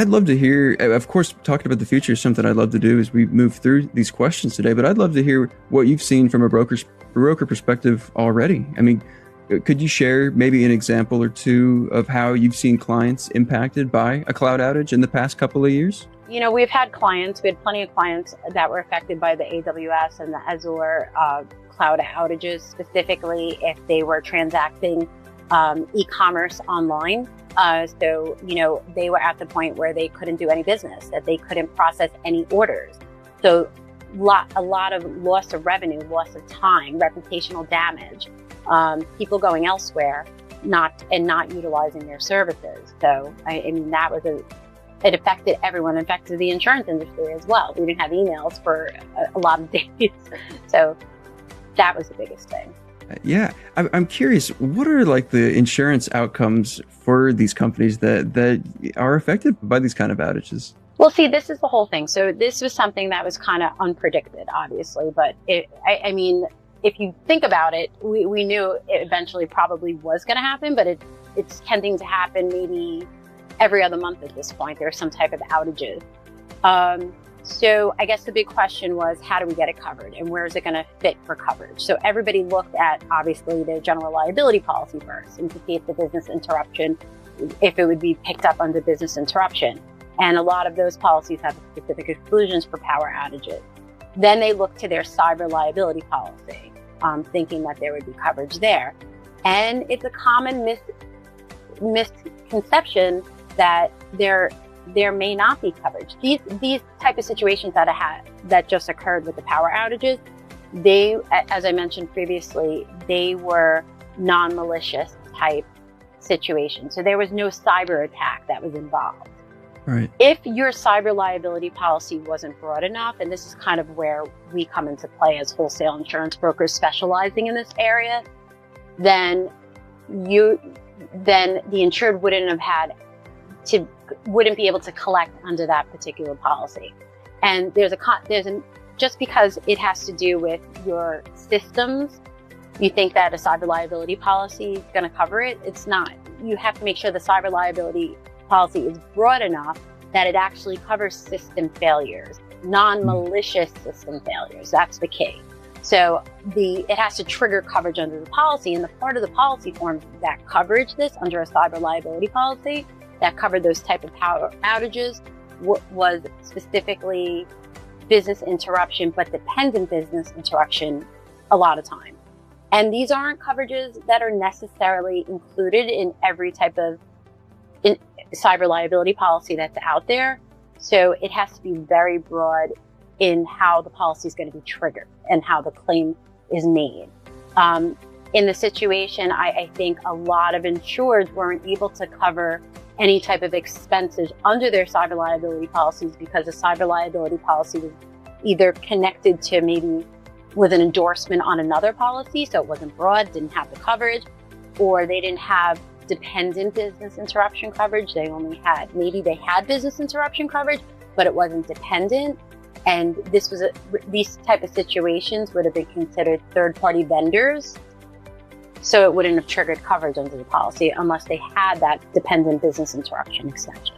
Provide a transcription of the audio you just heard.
I'd love to hear, of course, talking about the future is something I'd love to do as we move through these questions today, but I'd love to hear what you've seen from a broker perspective already. I mean, could you share maybe an example or two of how you've seen clients impacted by a cloud outage in the past couple of years? We had plenty of clients that were affected by the AWS and the Azure cloud outages, specifically if they were transacting e-commerce online. So they were at the point where they couldn't do any business, that they couldn't process any orders. So a lot of loss of revenue, loss of time, reputational damage, people going elsewhere, not utilizing their services. So I mean, it affected everyone. It affected the insurance industry as well. We didn't have emails for a lot of days. So that was the biggest thing. Yeah. I'm curious, what are like the insurance outcomes for these companies that are affected by these kind of outages? Well, see, this is the whole thing. So this was something that was kind of unpredicted, obviously. But I mean, if you think about it, we knew it eventually probably was going to happen, but it's tending to happen maybe every other month at this point. There's some type of outages. So I guess the big question was, how do we get it covered and where is it going to fit for coverage? So everybody looked at, obviously, the general liability policy first and to see if the business interruption, if it would be picked up under business interruption. And a lot of those policies have specific exclusions for power outages. Then they looked to their cyber liability policy, thinking that there would be coverage there. And it's a common misconception that there may not be coverage. These type of situations that just occurred with the power outages, they, as I mentioned previously, they were non-malicious type situations. So there was no cyber attack that was involved. Right. If your cyber liability policy wasn't broad enough, and this is kind of where we come into play as wholesale insurance brokers specializing in this area, then the insured wouldn't be able to collect under that particular policy. And just because it has to do with your systems, you think that a cyber liability policy is going to cover it. It's not. You have to make sure the cyber liability policy is broad enough that it actually covers system failures, non-malicious system failures. That's the key. So it has to trigger coverage under the policy, and the part of the policy form that coverage this under a cyber liability policy that covered those type of power outages was specifically business interruption, but dependent business interruption a lot of time. And these aren't coverages that are necessarily included in every type of cyber liability policy that's out there. So it has to be very broad in how the policy is going to be triggered and how the claim is made. In the situation, I think a lot of insureds weren't able to cover any type of expenses under their cyber liability policies because the cyber liability policy was either connected to maybe with an endorsement on another policy, so it wasn't broad, didn't have the coverage, or they didn't have dependent business interruption coverage. Maybe they had business interruption coverage, but it wasn't dependent. And these type of situations would have been considered third-party vendors. So it wouldn't have triggered coverage under the policy unless they had that dependent business interruption extension.